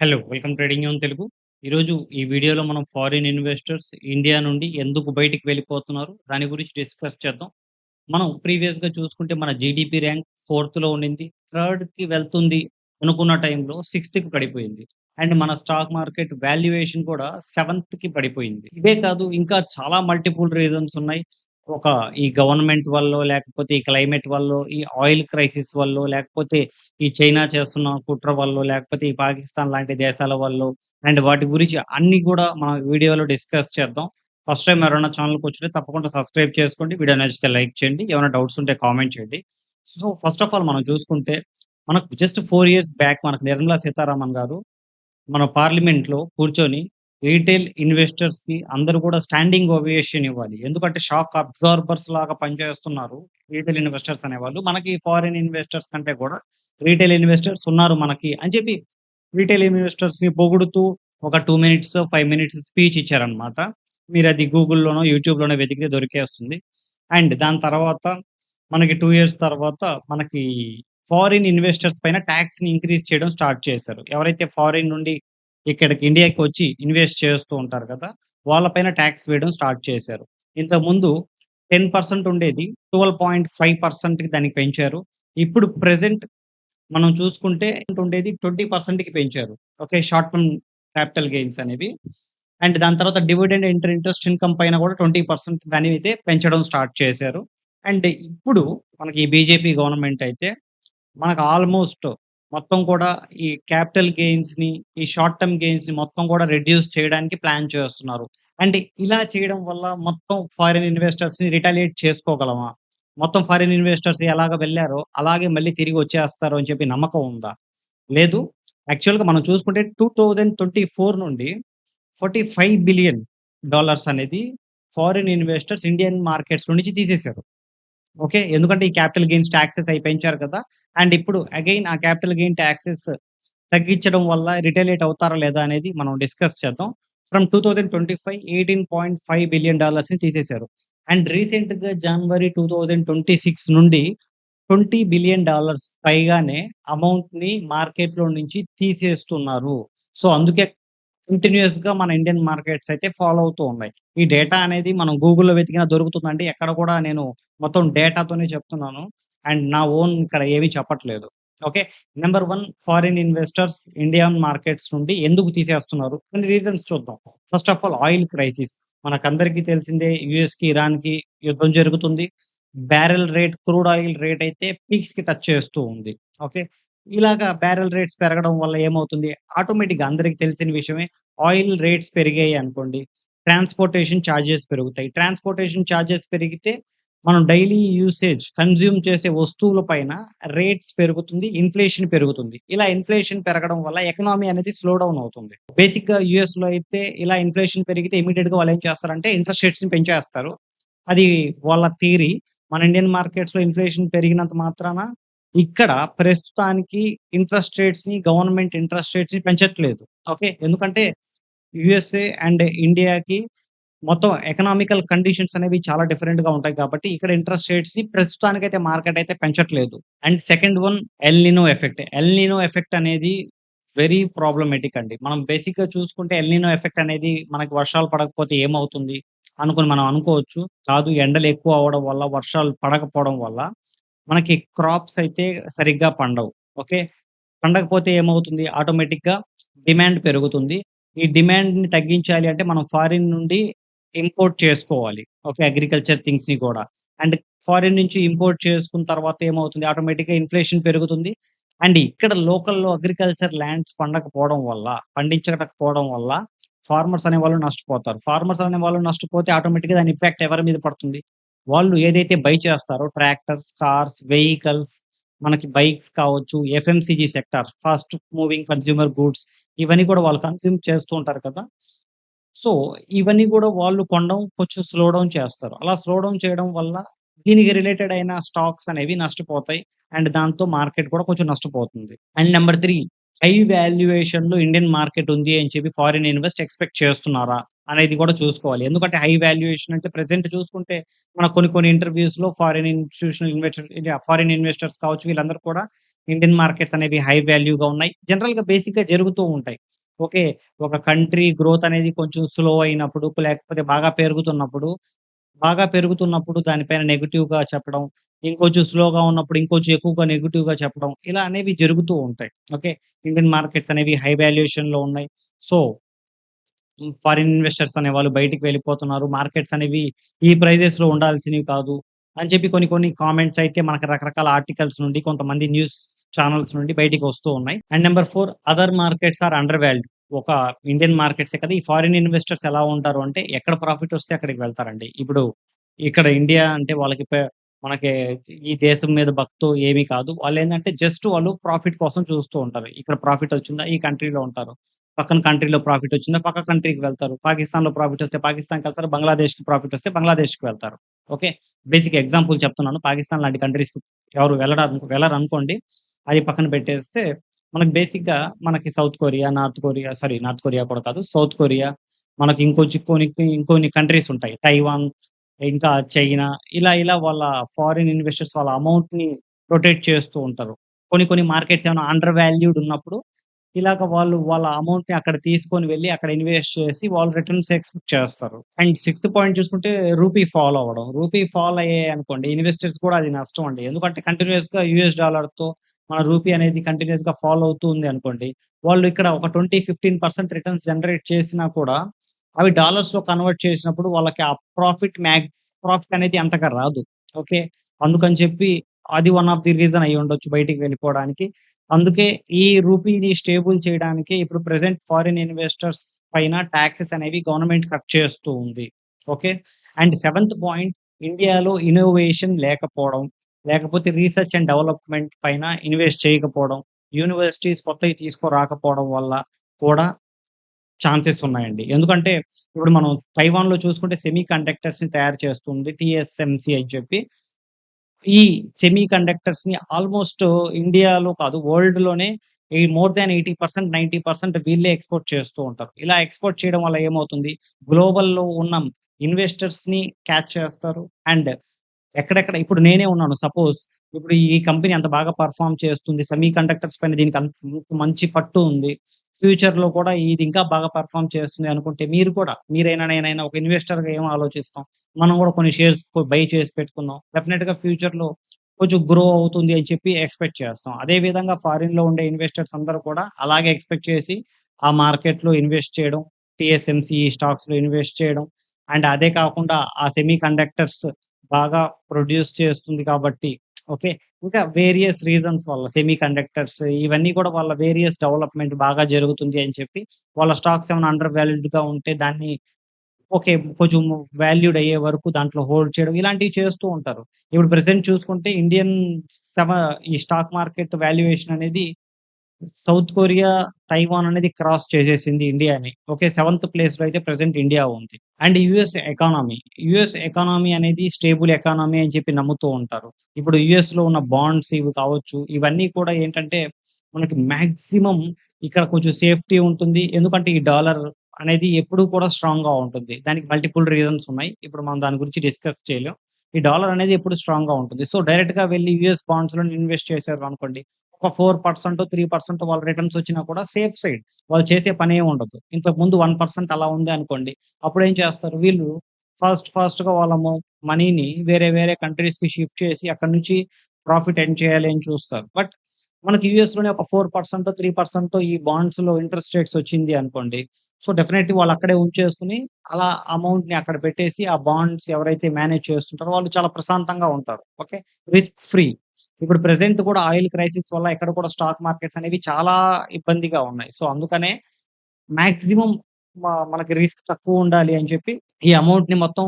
Hello! Welcome trading on Telugu. ఈరోజు ఈ వీడియోలో మనం ఫారిన్ ఇన్వెస్టర్స్ ఇండియా నుండి ఎందుకు బయటికి వెళ్ళిపోతున్నారు? దాని గురించి డిస్కస్ చేద్దాం. మనం ప్రీవియస్‌గా చూసుకుంటే మన జీడీపీ ర్యాంక్ ఫోర్త్‌లో ఉండింది. థర్డ్‌కి వెళ్తుంది అనుకున్న టైంలో సిక్స్త్‌కి పడిపోయింది. అండ్ మన స్టాక్ మార్కెట్ వాల్యుయేషన్ కూడా సెవెంత్‌కి పడిపోయింది. ఇదే కాదు ఇంకా చాలా మల్టిపుల్ రీజన్స్ ఉన్నాయి. ఒక ఈ గవర్నమెంట్ వల్లో, లేకపోతే ఈ క్లైమేట్ వల్లో, ఈ ఆయిల్ క్రైసిస్ వల్లో, లేకపోతే ఈ చైనా చేస్తున్న కుట్ర వల్లో, లేకపోతే ఈ పాకిస్తాన్ లాంటి దేశాల వల్లో అండ్ వాటి గురించి అన్నీ గూడా మనం వీడియోలో డిస్కస్ చేద్దాం. ఫస్ట్ టైమ్ ఎవరైనా ఛానెల్‌కొచ్చితే తప్పకుండా సబ్స్క్రైబ్ చేసుకోండి. వీడియో నచ్చితే లైక్ చేయండి. ఏమైనా డౌట్స్ ఉంటే కామెంట్ చేయండి. సో, ఫస్ట్ ఆఫ్ ఆల్ మనం చూసుకుంటే, మనకు జస్ట్ 4 ఇయర్స్ బ్యాక్ మనకు నిర్మలా సీతారామన్ గారు మన పార్లమెంట్‌లో కూర్చొని రీటైల్ ఇన్వెస్టర్స్‌కి అందరూ కూడా స్టాండింగ్ ఓవేషన్ ఇవ్వాలి. ఎందుకంటే షాక్ అబ్జార్బర్స్ లాగా పనిచేస్తున్నారు రీటైల్ ఇన్వెస్టర్స్ అనేవాళ్ళు. మనకి ఫారిన్ ఇన్వెస్టర్స్ కంటే కూడా రీటైల్ ఇన్వెస్టర్స్ ఉన్నారు మనకి అని చెప్పి రీటైల్ ఇన్వెస్టర్స్‌ని పొగుడుతూ ఒక 2 మినిట్స్, 5 మినిట్స్ స్పీచ్ ఇచ్చారన్నమాట. మీరది గూగుల్‌లోనో, యూట్యూబ్‌లోనో వెతికితే దొరికేస్తుంది. అండ్ దాని తర్వాత మనకి 2 ఇయర్స్ తర్వాత మనకి ఫారిన్ ఇన్వెస్టర్స్ పైన టాక్స్‌ని ఇంక్రీజ్ చేయడం స్టార్ట్ చేశారు. ఎవరైతే ఫారిన్ నుండి ఇక్కడికి ఇండియాకి వచ్చి ఇన్వెస్ట్ చేస్తూ ఉంటారు కదా! వాళ్ళ పైన టాక్స్ వేయడం స్టార్ట్ చేశారు. ఇంతకుముందు 10% ఉండేది. 12.5%కి దానికి పెంచారు. ఇప్పుడు ప్రెజెంట్ మనం చూసుకుంటే ఉండేది 20%కి పెంచారు. Okay. Short term capital gains అనేవి. అండ్ దాని తర్వాత డివిడెండ్ ఇంట్రెస్ట్ ఇన్‌కమ్ పైన కూడా 20% దానినైతే పెంచడం స్టార్ట్ చేశారు. అండ్ ఇప్పుడు మనకి ఈ బీజేపీ గవర్నమెంట్ అయితే మనకు ఆల్‌మోస్ట్ మొత్తం కూడా ఈ క్యాపిటల్ గెయిన్స్‌ని, ఈ షార్ట్ టర్మ్ గెయిన్స్‌ని మొత్తం కూడా రెడ్యూస్ చేయడానికి ప్లాన్ చేస్తున్నారు. అంటే ఇలా చేయడం వల్ల మొత్తం ఫారిన్ ఇన్వెస్టర్స్‌ని రిటాలియేట్ చేసుకోగలమా? మొత్తం ఫారిన్ ఇన్వెస్టర్స్ ఎలాగ వెళ్లారో అలాగే మళ్ళీ తిరిగి వచ్చేస్తారు అని చెప్పి నమ్మకం ఉందా? లేదు. యాక్చువల్‌గా మనం చూసుకుంటే 2024 నుండి $45 బిలియన్ అనేది ఫారిన్ ఇన్వెస్టర్స్ ఇండియన్ మార్కెట్స్‌లో నుంచి తీసేశారు. ఓకే. ఎందుకంటే ఈ క్యాపిటల్ గెయిన్స్ టాక్సెస్ అయి పెంచారు కదా! అండ్ ఇప్పుడు అగైన్ ఆ క్యాపిటల్ గెయిన్ టాక్సెస్ తగ్గించడం వల్ల రిటైలేట్ అవుతారా లేదా అనేది మనం డిస్కస్ చేద్దాం. ఫ్రమ్ 2025 $18.5 బిలియన్ తీసేశారు. అండ్ రీసెంట్‌గా జనవరి 2026 నుండి $20 బిలియన్ పైగానే అమౌంట్‌ని మార్కెట్‌లో నుంచి తీసేస్తున్నారు. సో, అందుకే కంటిన్యూయస్‌గా మన ఇండియన్ మార్కెట్స్ అయితే ఫాలో అవుతూ ఉన్నాయి. ఈ డేటా అనేది మనం గూగుల్‌లో వెతికినా దొరుకుతుందండి. ఎక్కడ కూడా నేను మొత్తం డేటాతోనే చెప్తున్నాను. అండ్ నా ఓన్ ఇక్కడ ఏమి చెప్పట్లేదు. Okay. Number 1 foreign investors Indian markets నుండి ఎందుకు తీసేస్తున్నారు? కొన్ని రీజన్స్ చూద్దాం. First of all oil crisis. మనకందరికీ తెలిసిందే యూఎస్‌కి, ఇరాన్‌కి యుద్ధం జరుగుతుంది. Barrel rate crude oil rate అయితే పీక్స్‌కి టచ్ చేస్తూ ఉంది. ఓకే. ఇలాగా బ్యారెల్ రేట్స్ పెరగడం వల్ల ఏమవుతుంది? ఆటోమేటిక్‌గా అందరికి తెలిసిన విషయమే ఆయిల్ రేట్స్ పెరిగాయి అనుకోండి. ట్రాన్స్‌పోర్టేషన్ చార్జెస్ పెరుగుతాయి. ట్రాన్స్‌పోర్టేషన్ చార్జెస్ పెరిగితే మనం డైలీ యూసేజ్ కన్జ్యూమ్ చేసే వస్తువుల పైన రేట్స్ పెరుగుతుంది. ఇన్‌ఫ్లేషన్ పెరుగుతుంది. ఇలా ఇన్‌ఫ్లేషన్ పెరగడం వల్ల ఎకానమీ అనేది స్లో డౌన్ అవుతుంది. బేసిక్‌గా యూఎస్‌లో అయితే ఇలా ఇన్‌ఫ్లేషన్ పెరిగితే ఇమ్మీడియేట్‌గా వాళ్ళేం చేస్తారంటే ఇంట్రెస్ట్ రేట్స్‌ని పెంచేస్తారు. అది వాళ్ళ థియరీ. మన ఇండియన్ మార్కెట్స్‌లో ఇన్‌ఫ్లేషన్ పెరిగినంత మాత్రాన ఇక్కడ ప్రస్తుతానికి గవర్నమెంట్ ఇంట్రెస్ట్ రేట్స్‌ని పెంచట్లేదు. ఓకే. ఎందుకంటే యూఎస్ఏ అండ్ ఇండియాకి మొత్తం ఎకనామికల్ కండిషన్స్ అనేవి చాలా డిఫరెంట్‌గా ఉంటాయి కాబట్టి ఇక్కడ ఇంట్రెస్ట్ రేట్స్‌ని ప్రస్తుతానికైతే మార్కెట్ అయితే పెంచట్లేదు. And second one El Nino effect. El Nino effect అనేది వెరీ ప్రాబ్లమాటిక్ అండి. మనం బేసిక్‌గా చూసుకుంటే ఎల్ నినో ఎఫెక్ట్ అనేది మనకి వర్షాలు పడకపోతే ఏమవుతుంది? అనుకుని మనం అనుకోవచ్చు. కాదు ఎండలు ఎక్కువ అవ్వడం వల్ల, వర్షాలు పడకపోవడం వల్ల మనకి క్రాప్స్ అయితే సరిగ్గా పండవు. ఓకే. పండకపోతే ఏమవుతుంది? ఆటోమేటిక్‌గా డిమాండ్ పెరుగుతుంది. ఈ డిమాండ్‌ని తగ్గించాలి అంటే మనం ఫారిన్ నుండి ఇంపోర్ట్ చేసుకోవాలి. ఓకే. అగ్రికల్చర్ థింగ్స్‌ని కూడా. అండ్ ఫారిన్ నుంచి ఇంపోర్ట్ చేసుకున్న తర్వాత ఏమవుతుంది? ఆటోమేటిక్‌గా ఇన్‌ఫ్లేషన్ పెరుగుతుంది. అండ్ ఇక్కడ లోకల్‌లో అగ్రికల్చర్ ల్యాండ్స్ పండించకపోవడం వల్ల ఫార్మర్స్ అనేవాళ్ళు నష్టపోతారు. ఫార్మర్స్ అనేవాళ్ళు నష్టపోతే ఆటోమేటిక్‌గా దాని ఇంపాక్ట్ ఎవరి మీద పడుతుంది? వాళ్ళు ఏదైతే బై చేస్తారో ట్రాక్టర్స్, కార్స్, వెహికల్స్ మనకి బైక్స్ కావచ్చు, FMCG sector fast moving consumer goods ఇవన్నీ కూడా వాళ్ళు కన్జ్యూమ్ చేస్తూ ఉంటారు కదా! సో, ఇవన్నీ గూడా వాళ్ళు కొనడం కొంచెం స్లో డౌన్ చేస్తారు. అలా స్లో డౌన్ చేయడం వల్ల దీనికి రిలేటెడ్ అయిన స్టాక్స్ అనేవి నష్టపోతాయి. అండ్ దాంతో మార్కెట్ కూడా కొంచెం నష్టపోతుంది. అండ్ నంబర్ 3 హై వాల్యుయేషన్‌లో ఇండియన్ మార్కెట్ ఉంది అని చెప్పి ఫారిన్ ఎక్స్‌పెక్ట్ చేస్తున్నారా? అనేది కూడా చూసుకోవాలి. ఎందుకంటే హై వాల్యుయేషన్ అంటే ప్రెజెంట్ చూసుకుంటే మనకు కొన్ని ఇంటర్‌వ్యూస్‌లో ఫారిన్ ఇన్వెస్టర్స్ కావచ్చు వీళ్ళందరూ కూడా ఇండియన్ మార్కెట్స్ అనేవి హై వాల్యూగా ఉన్నాయి. జనరల్‌గా బేసిక్‌గా జరుగుతూ ఉంటాయి. ఓకే. ఒక కంట్రీ గ్రోత్ అనేది కొంచెం స్లో అయినప్పుడు లేకపోతే బాగా పెరుగుతున్నప్పుడు దానిపైన నెగెటివ్‌గా చెప్పడం. ఇంకొంచెం స్లోగా ఉన్నప్పుడు ఇంకొంచెం ఎక్కువగా నెగెటివ్‌గా చెప్పడం. ఇలా అనేవి జరుగుతూ ఉంటాయి. ఓకే. ఇండియన్ మార్కెట్స్ అనేవి హై వాల్యుయేషన్‌లో ఉన్నాయి. సో, ఫారిన్ ఇన్వెస్టర్స్ అనేవాళ్ళు బయటికి వెళ్ళిపోతున్నారు. మార్కెట్స్ అనేవి ఈ ప్రైజెస్‌లో ఉండాల్సినవి కాదు. అని చెప్పి కొన్ని కామెంట్స్ అయితే మనకు రకరకాల ఆర్టికల్స్ నుండి కొంతమంది న్యూస్ ఛానెల్స్ నుండి బయటికి వస్తూ ఉన్నాయి. And number 4 other markets are undervalued. ఒక ఇండియన్ మార్కెట్సే కదా! ఈ ఫారిన్ ఇన్వెస్టర్స్ ఎలా ఉంటారు అంటే ఎక్కడ ప్రాఫిట్ వస్తే అక్కడికి వెళ్తారండి. ఇప్పుడు ఇక్కడ ఇండియా అంటే వాళ్ళకి మనకి ఈ దేశం మీద భక్తో ఏమి కాదు. వాళ్ళేందంటే జస్ట్ వాళ్ళు ప్రాఫిట్ కోసం చూస్తూ ఉంటారు. ఇక్కడ ప్రాఫిట్ వచ్చిందా ఈ కంట్రీలో ఉంటారు. పక్కన కంట్రీలో ప్రాఫిట్ వచ్చిందా పక్క కంట్రీకి వెళ్తారు. పాకిస్తాన్‌లో ప్రాఫిట్ వస్తే పాకిస్తాన్‌కెళ్తారు. బంగ్లాదేశ్‌కి ప్రాఫిట్ వస్తే బంగ్లాదేశ్‌కి వెళ్తారు. ఓకే. బేసిక్ ఎగ్జాంపుల్ చెప్తున్నాను. పాకిస్తాన్ లాంటి కంట్రీస్‌కి ఎవరు వెళ్లరనుకోండి. అది పక్కన పెట్టేస్తే మనకు బేసిక్‌గా మనకి నార్త్ కొరియా కూడా కాదు. సౌత్ కొరియా మనకి ఇంకొన్ని కంట్రీస్ ఉంటాయి. తైవాన్, ఇంకా చైనా ఇలా వాళ్ళ ఫారిన్ ఇన్వెస్టర్స్ వాళ్ళ అమౌంట్‌ని రొటేట్ చేస్తూ ఉంటారు. కొన్ని మార్కెట్స్ ఏమైనా అండర్ వాల్యూడ్ ఉన్నప్పుడు ఇలాగ వాళ్ళు వాళ్ళ అమౌంట్‌ని అక్కడ తీసుకొని వెళ్లి అక్కడ ఇన్వెస్ట్ చేసి వాళ్ళు రిటర్న్స్ ఎక్స్‌పెక్ట్ చేస్తారు. అండ్ సిక్స్త్ పాయింట్ చూసుకుంటే రూపీ ఫాల్ అవ్వడం. రూపీ ఫాల్ అయ్యాయనుకోండి ఇన్వెస్టర్స్ కూడా అది నష్టం అండి. ఎందుకంటే కంటిన్యూయస్‌గా యూఎస్ డాలర్‌తో మన రూపీ అనేది కంటిన్యూయస్‌గా ఫాల్ అవుతూ ఉంది అనుకోండి. వాళ్ళు ఇక్కడ ఒక 20, 15% రిటర్న్స్ జనరేట్ చేసినా కూడా అవి డాలర్స్‌లో కన్వర్ట్ చేసినప్పుడు వాళ్ళకి ఆ ప్రాఫిట్ అనేది అంతగా రాదు. ఓకే. అందుకని చెప్పి అది వన్ ఆఫ్ ది రీజన్ అయ్యుండొచ్చు బయటికి వెళ్ళిపోవడానికి. అందుకే ఈ రూపీని స్టేబుల్ చేయడానికి ఇప్పుడు ప్రెజెంట్ ఫారిన్ ఇన్వెస్టర్స్ పైన టాక్సెస్ అనేవి గవర్నమెంట్ కట్ చేస్తూ ఉంది. ఓకే. అండ్ సెవెంత్ పాయింట్ ఇండియాలో ఇన్నోవేషన్ లేకపోవడం, లేకపోతే రీసెర్చ్ అండ్ డెవలప్‌మెంట్ పైన ఇన్వెస్ట్ చేయకపోవడం, యూనివర్సిటీస్ కొత్తయి తీసుకురాకపోవడం వల్ల కూడా ఛాన్సెస్ ఉన్నాయండి. ఎందుకంటే ఇప్పుడు మనం తైవాన్‌లో చూసుకుంటే సెమీ కండక్టర్స్‌ని తయారు చేస్తుంది టీఎస్ఎంసీ అని చెప్పి. ఈ సెమీ కండక్టర్స్‌ని ఆల్‌మోస్ట్ ఇండియాలో కాదు వరల్డ్‌లోనే మోర్ థాన్ 80%, 90% వీళ్ళే ఎక్స్‌పోర్ట్ చేస్తూ ఉంటారు. ఇలా ఎక్స్‌పోర్ట్ చేయడం వల్ల ఏమవుతుంది? గ్లోబల్‌లో ఉన్న ఇన్వెస్టర్స్‌ని క్యాచ్ చేస్తారు. అండ్ ఎక్కడెక్కడ ఇప్పుడు నేనే ఉన్నాను. సపోజ్ ఇప్పుడు ఈ కంపెనీ అంత బాగా పెర్ఫార్మ్ చేస్తుంది. సెమీ కండక్టర్స్ పైన దీనికి అంత మంచి పట్టు ఉంది. ఫ్యూచర్‌లో కూడా ఇది ఇంకా బాగా పెర్ఫార్మ్ చేస్తుంది అనుకుంటే మీరు కూడా నేనైనా ఒక ఇన్వెస్టర్‌గా ఏం ఆలోచిస్తాం? మనం కూడా కొన్ని షేర్స్ బై చేసి పెట్టుకుందాం. డెఫినిట్‌గా ఫ్యూచర్‌లో కొంచెం గ్రో అవుతుంది అని చెప్పి ఎక్స్‌పెక్ట్ చేస్తాం. అదే విధంగా ఫారిన్‌లో ఉండే ఇన్వెస్టర్స్ అందరూ కూడా అలాగే ఎక్స్‌పెక్ట్ చేసి ఆ మార్కెట్‌లో ఇన్వెస్ట్ చేయడం, టీఎస్ఎంసీ స్టాక్స్‌లో ఇన్వెస్ట్ చేయడం. అండ్ అదే కాకుండా ఆ సెమీ కండక్టర్స్ బాగా ప్రొడ్యూస్ చేస్తుంది కాబట్టి ఓకే. ఇంకా వేరియస్ రీజన్స్ వల్ల సెమీ కండక్టర్స్ ఇవన్నీ కూడా వాళ్ళ వేరియస్ డెవలప్‌మెంట్ బాగా జరుగుతుంది అని చెప్పి వాళ్ళ స్టాక్స్ ఏమైనా అండర్ వాల్యూడ్‌గా ఉంటే దాన్ని ఓకే. కొంచెం వాల్యూడ్ అయ్యే వరకు దాంట్లో హోల్డ్ చేయడం ఇలాంటివి చేస్తూ ఉంటారు. ఇప్పుడు ప్రెజెంట్ చూసుకుంటే సెవ ఈ స్టాక్ మార్కెట్ వాల్యుయేషన్ అనేది సౌత్ కొరియా, తైవాన్ అనేది క్రాస్ చేసేసింది ఇండియాని. ఓకే. సెవెంత్ ప్లేస్‌లో అయితే ప్రెజెంట్ ఇండియా ఉంది. అండ్ యుఎస్ ఎకానమీ అనేది స్టేబుల్ ఎకానమీ అని చెప్పి నమ్ముతూ ఉంటారు. ఇప్పుడు యుఎస్‌లో ఉన్న బాండ్స్ ఇవి కావచ్చు, ఇవన్నీ కూడా ఏంటంటే మనకి మాక్సిమం ఇక్కడ కొంచెం సేఫ్టీ ఉంటుంది. ఎందుకంటే ఈ డాలర్ అనేది ఎప్పుడూ కూడా స్ట్రాంగ్‌గా ఉంటుంది. దానికి మల్టిపుల్ రీజన్స్ ఉన్నాయి. ఇప్పుడు మనం దాని గురించి డిస్కస్ చేయలేం. ఈ డాలర్ అనేది ఎప్పుడు స్ట్రాంగ్‌గా ఉంటుంది. సో, డైరెక్ట్‌గా వెళ్లి యుఎస్ బాండ్స్‌లో ఇన్వెస్ట్ చేశారు అనుకోండి ఒక 4%, 3% వాళ్ళ రిటర్న్స్ వచ్చినా కూడా సేఫ్ సైడ్. వాళ్ళు చేసే పనేం ఉండదు. ఇంతకుముందు 1% అలా ఉంది అనుకోండి. అప్పుడేం చేస్తారు వీళ్ళు ఫాస్ట్‌గా వాళ్ళ మనీని వేరే కంట్రీస్‌కి షిఫ్ట్ చేసి అక్కడి నుంచి ప్రాఫిట్ ఎర్న్ చేయాలి అని చూస్తారు. బట్ మనకి యూఎస్‌లోనే ఒక 4%, 3% ఈ బాండ్స్‌లో ఇంట్రెస్ట్ రేట్స్ వచ్చింది అనుకోండి. సో, డెఫినెట్‌లీ వాళ్ళు అక్కడే ఉంచేసుకొని అలా అమౌంట్‌ని అక్కడ పెట్టేసి ఆ బాండ్స్ ఎవరైతే మేనేజ్ చేస్తుంటారో వాళ్ళు చాలా ప్రశాంతంగా ఉంటారు. ఓకే. Risk free. ఇప్పుడు ప్రెజెంట్ కూడా ఆయిల్ క్రైసిస్ వల్ల ఇక్కడ కూడా స్టాక్ మార్కెట్స్ అనేవి చాలా ఇబ్బందిగా ఉన్నాయి. సో, అందుకనే మాక్సిమం మనకి రిస్క్ తక్కువుండాలి అని చెప్పి ఈ అమౌంట్‌ని మొత్తం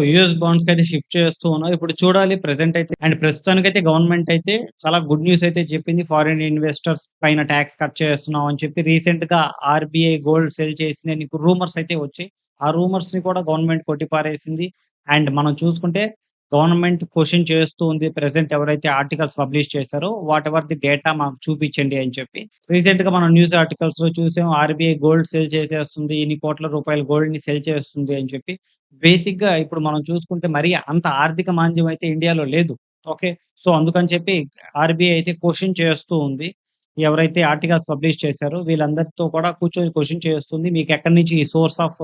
యూఎస్ బాండ్స్‌కయితే షిఫ్ట్ చేస్తూ ఉన్నారు. ఇప్పుడు చూడాలి ప్రెజెంట్ అయితే అండ్ ప్రస్తుతానికైతే గవర్నమెంట్ అయితే చాలా గుడ్ న్యూస్ అయితే చెప్పింది. ఫారిన్ ఇన్వెస్టర్స్ పైన టాక్స్ కట్ చేస్తున్నాం అని చెప్పి రీసెంట్‌గా ఆర్‌బీఐ గోల్డ్ సెల్ చేసిందని రూమర్స్ అయితే వచ్చాయి. ఆ రూమర్స్‌ని కూడా గవర్నమెంట్ కొట్టిపారేసింది. అండ్ మనం చూసుకుంటే గవర్నమెంట్ క్వెషన్ చేస్తూ ఉంది. ప్రెజెంట్ ఎవరైతే ఆర్టికల్స్ పబ్లిష్ చేశారో వాటెవర్ ది డేటా మాకు చూపించండి అని చెప్పి. రీసెంట్‌గా మనం న్యూస్ ఆర్టికల్స్‌లో చూసాం. ఆర్‌బీఐ గోల్డ్ సెల్ చేసేస్తుంది. ఇన్ని కోట్ల రూపాయల గోల్డ్‌ని సెల్ చేస్తుంది అని చెప్పి. బేసిక్‌గా ఇప్పుడు మనం చూసుకుంటే మరీ అంత ఆర్థిక మాంద్యం అయితే ఇండియాలో లేదు. ఓకే. సో, అందుకని చెప్పి ఆర్‌బీఐ అయితే క్వెషన్ చేస్తూ ఉంది. ఎవరైతే ఆర్టికల్స్ పబ్లిష్ చేశారో వీళ్ళందరితో కూడా కూర్చొని క్వెషన్ చేస్తుంది. మీకెక్కడి నుంచి ఈ సోర్స్ ఆఫ్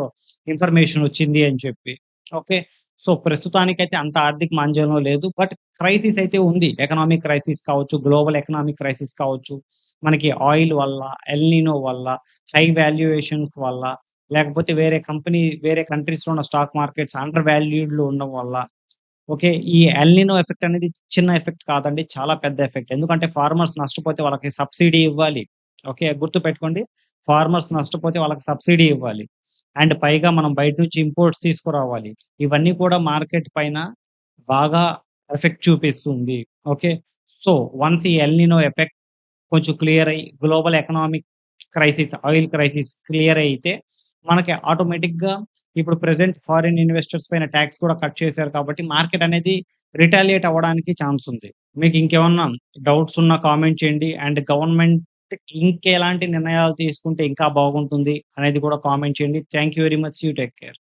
ఇన్ఫర్మేషన్ వచ్చింది అని చెప్పి. ఓకే. సో, ప్రస్తుతానికైతే అంత ఆర్థిక మాంద్యంలో లేదు. బట్ క్రైసిస్ అయితే ఉంది. ఎకనామిక్ క్రైసిస్ కావచ్చు, గ్లోబల్ ఎకనామిక్ క్రైసిస్ కావచ్చు, మనకి ఆయిల్ వల్ల, ఎల్‌నినో వల్ల, హై వాల్యుయేషన్స్ వల్ల, లేకపోతే వేరే కంట్రీస్‌లో ఉన్న స్టాక్ మార్కెట్స్ అండర్ వాల్యూడ్‌లో ఉండడం వల్ల, ఓకే. ఈ ఎల్‌నినో ఎఫెక్ట్ అనేది చిన్న ఎఫెక్ట్ కాదండి. చాలా పెద్ద ఎఫెక్ట్. ఎందుకంటే ఫార్మర్స్ నష్టపోతే వాళ్ళకి సబ్సిడీ ఇవ్వాలి. ఓకే. గుర్తుపెట్టుకోండి. ఫార్మర్స్ నష్టపోతే వాళ్ళకి సబ్సిడీ ఇవ్వాలి. అండ్ పైగా మనం బయట నుంచి ఇంపోర్ట్స్ తీసుకురావాలి. ఇవన్నీ కూడా మార్కెట్ పైన బాగా ఎఫెక్ట్ చూపిస్తుంది. ఓకే. సో, వన్స్ ఈ ఎల్‌నినో ఎఫెక్ట్ కొంచెం క్లియర్ అయ్యి global economic crisis, oil crisis clear అయితే మనకి ఆటోమేటిక్‌గా ఇప్పుడు ప్రెజెంట్ ఫారిన్ ఇన్వెస్టర్స్ పైన టాక్స్ కూడా కట్ చేశారు కాబట్టి మార్కెట్ అనేది రిటాలియేట్ అవ్వడానికి ఛాన్స్ ఉంది. మీకు ఇంకేమన్నా డౌట్స్ ఉన్నా కామెంట్ చేయండి. అండ్ గవర్నమెంట్ ఇంకెలాంటి నిర్ణయాలు తీసుకుంటే ఇంకా బాగుంటుంది అనేది కూడా కామెంట్ చేయండి. Thank you very much. You take care.